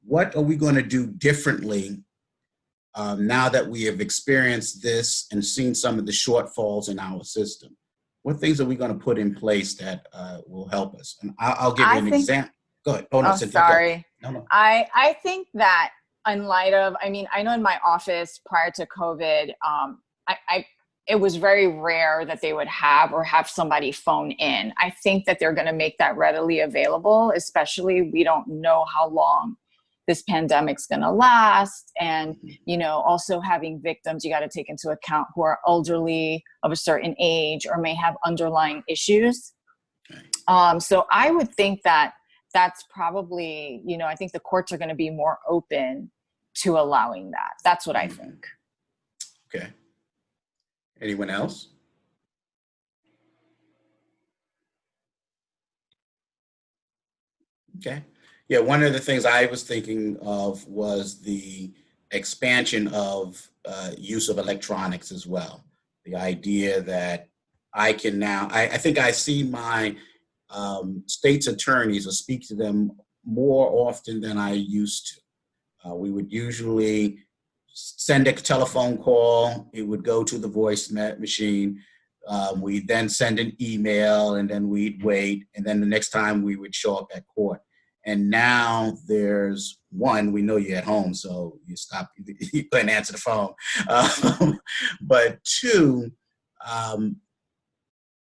what are we going to do differently now that we have experienced this and seen some of the shortfalls in our system? What things are we going to put in place that will help us? And I'll give you an example. Go ahead. Oh, no, oh, Cynthia, sorry. go. No. I think that in light of, I mean, I know in my office prior to COVID, it was very rare that they would have somebody phone in. I think that they're going to make that readily available, especially we don't know how long this pandemic's going to last. And, you know, also having victims, you got to take into account who are elderly of a certain age or may have underlying issues. So I would think that that's probably, you know, I think the courts are going to be more open to allowing that. That's what I think. Okay. Anyone else? Okay. Yeah, one of the things I was thinking of was the expansion of use of electronics as well. The idea that I can now, I think I see my state's attorneys or speak to them more often than I used to. We would usually send a telephone call, it would go to the voice machine. We'd then send an email and then we'd wait. And then the next time we would show up at court. And now there's one, we know you're at home, so you stop, you go ahead and answer the phone. But two,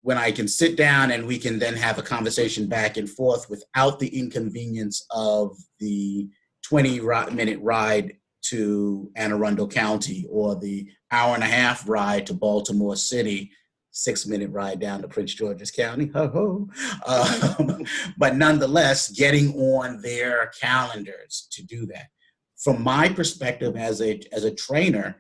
when I can sit down and we can then have a conversation back and forth without the inconvenience of the 20-minute ride to Anne Arundel County or the hour-and-a-half ride to Baltimore City, 6-minute ride down to Prince George's County, but nonetheless, getting on their calendars to do that. From my perspective as a trainer,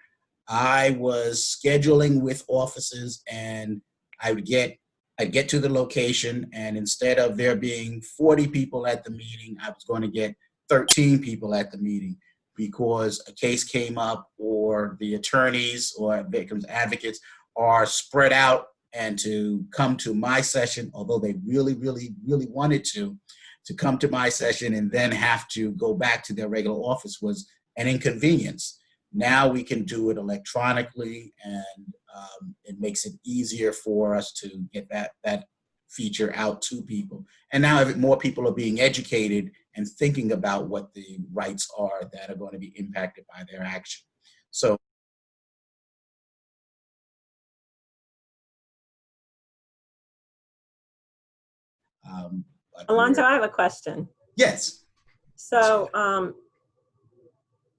I was scheduling with offices, and I'd get to the location, and instead of there being 40 people at the meeting, I was going to get 13 people at the meeting because a case came up or the attorneys or victims advocates are spread out, and to come to my session, although they really, really, really wanted to come to my session and then have to go back to their regular office was an inconvenience. Now we can do it electronically, and it makes it easier for us to get that feature out to people. And now more people are being educated and thinking about what the rights are that are going to be impacted by their action. So Alonzo, I have a question. Yes. So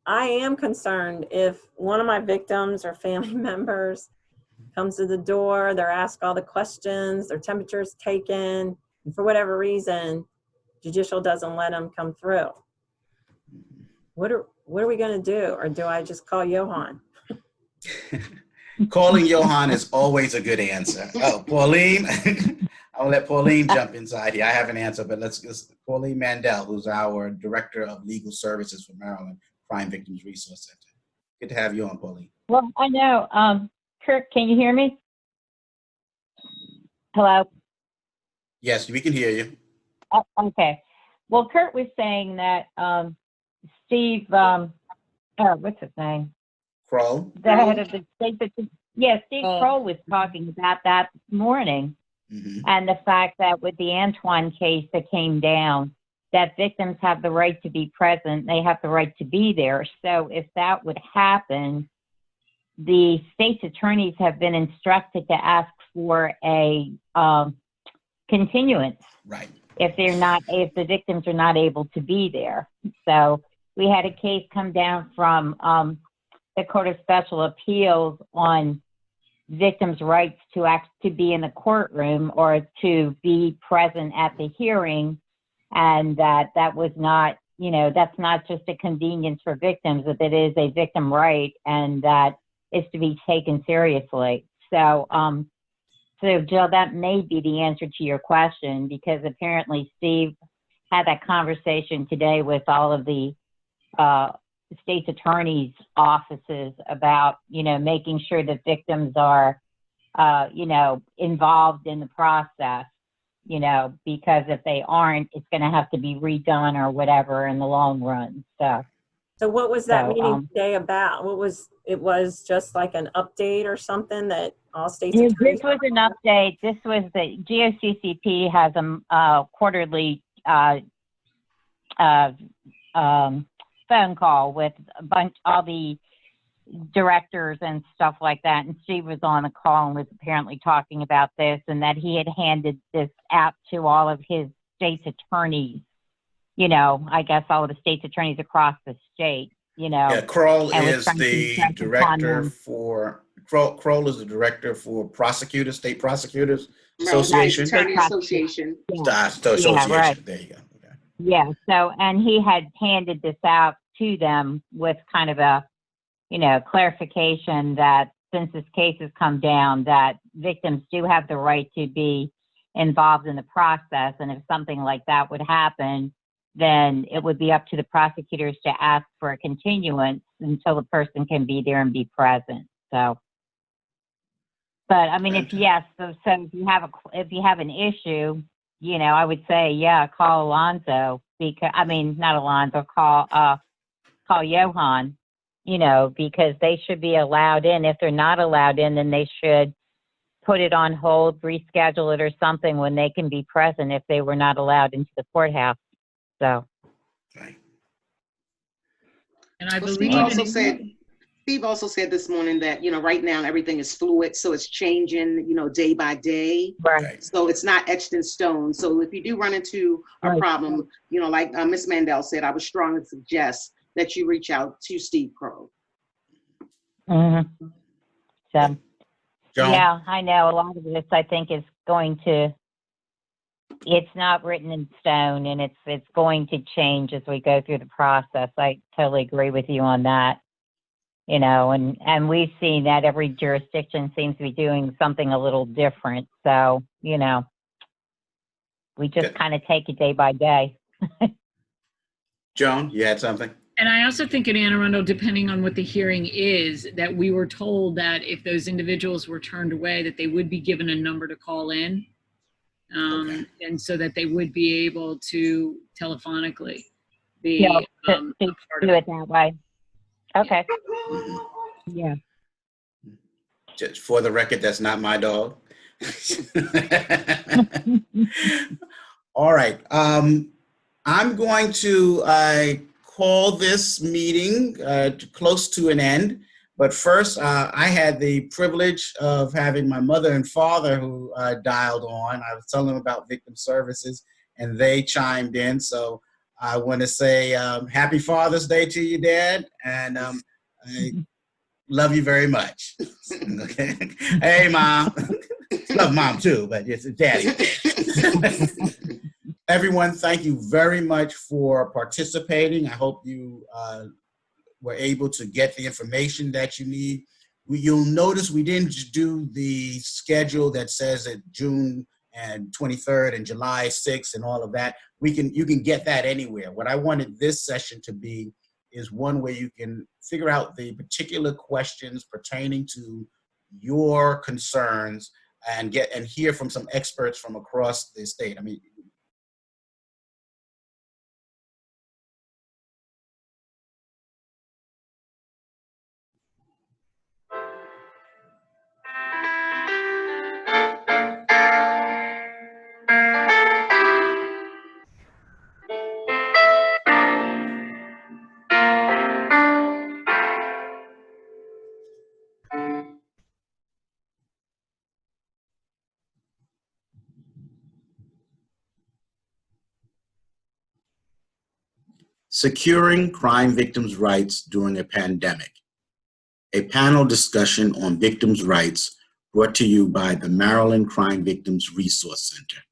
I am concerned if one of my victims or family members comes to the door, they're asked all the questions, their temperature's taken, and for whatever reason, judicial doesn't let them come through. What are we going to do? Or do I just call Johan? Calling Johan is always a good answer. Oh, Pauline. I'll let Pauline jump inside here. I have an answer, but let's Pauline Mandel, who's our Director of Legal Services for Maryland Crime Victims Resource Center. Good to have you on, Pauline. Well, I know. Kurt, can you hear me? Hello? Yes, we can hear you. Okay. Well, Kurt was saying that Steve, what's his name? Crow? The head of the state. Steve Crow was talking about that this morning. Mm-hmm. And the fact that with the Antoine case that came down, that victims have the right to be present, they have the right to be there. So if that would happen, the state's attorneys have been instructed to ask for a continuance. Right. If the victims are not able to be there. So we had a case come down from the Court of Special Appeals on victims' rights to be in the courtroom or to be present at the hearing, and that was not, that's not just a convenience for victims, that it is a victim right and that is to be taken seriously. So, Jill, that may be the answer to your question, because apparently Steve had that conversation today with all of the state's attorneys' offices about, making sure that victims are, involved in the process. you know, because if they aren't, it's going to have to be redone or whatever in the long run. So what was that So, meeting today about? It was just like an update or something that all states this attorneys. was an update. This was the GOCCP has a quarterly phone call with all the directors and stuff like that. And Steve was on the call and was apparently talking about this, and that he had handed this out to all of his state's attorneys. You know, I guess all of the state's attorneys across the state. You know, Yeah, Kroll and was is trying to the impress upon director them. for Kroll is the director for prosecutors, state prosecutors Right, association. States Attorney State Association. Yeah. Association. Yeah, right. There you go. Okay. Yeah. So, and he had handed this out to them with kind of a, you know, clarification that since this case has come down, that victims do have the right to be involved in the process. And if something like that would happen, then it would be up to the prosecutors to ask for a continuance until the person can be there and be present. So, but I mean, if if you have an issue, you know, I would say, yeah, call Alonzo, because not Alonzo, call Johan, you know, because they should be allowed in. If they're not allowed in, then they should put it on hold, reschedule it or something when they can be present if they were not allowed into the courthouse. So. Right. And I Well, believe Steve also said this morning that, you know, right now everything is fluid, so it's changing, you know, day by day. Right. So it's not etched in stone. So if you do run into a Right. problem, you know, like Ms. Mandel said, I would strongly suggest that you reach out to Steve Kroll. Mm-hmm. So, Joan? yeah, I know a lot of this, I think, is going to, it's not written in stone, and it's going to change as we go through the process. I totally agree with you on that. You know, and we've seen that every jurisdiction seems to be doing something a little different. So, you know, we just Good. kind of take it day by day. Joan, you had something? And I also think in Anne Arundel, depending on what the hearing is, that we were told that if those individuals were turned away, that they would be given a number to call in. Okay. And so that they would be able to telephonically be Yeah, a part do of it that way. Okay. Mhm. Yeah. Just for the record, that's not my dog. All right. I'm going to call this meeting close to an end. But first, I had the privilege of having my mother and father who dialed on. I was telling them about victim services, and they chimed in. So I want to say Happy Father's Day to you, Dad, and I love you very much. Okay. Hey, Mom. Love Mom too, but it's Daddy. Everyone, thank you very much for participating. I hope you were able to get the information that you need. You'll notice we didn't just do the schedule that says that June and 23rd and July 6th and all of that. You can get that anywhere. What I wanted this session to be is one where you can figure out the particular questions pertaining to your concerns and hear from some experts from across the state. I mean, Securing Crime Victims' Rights During a Pandemic, a panel discussion on victims' rights brought to you by the Maryland Crime Victims Resource Center.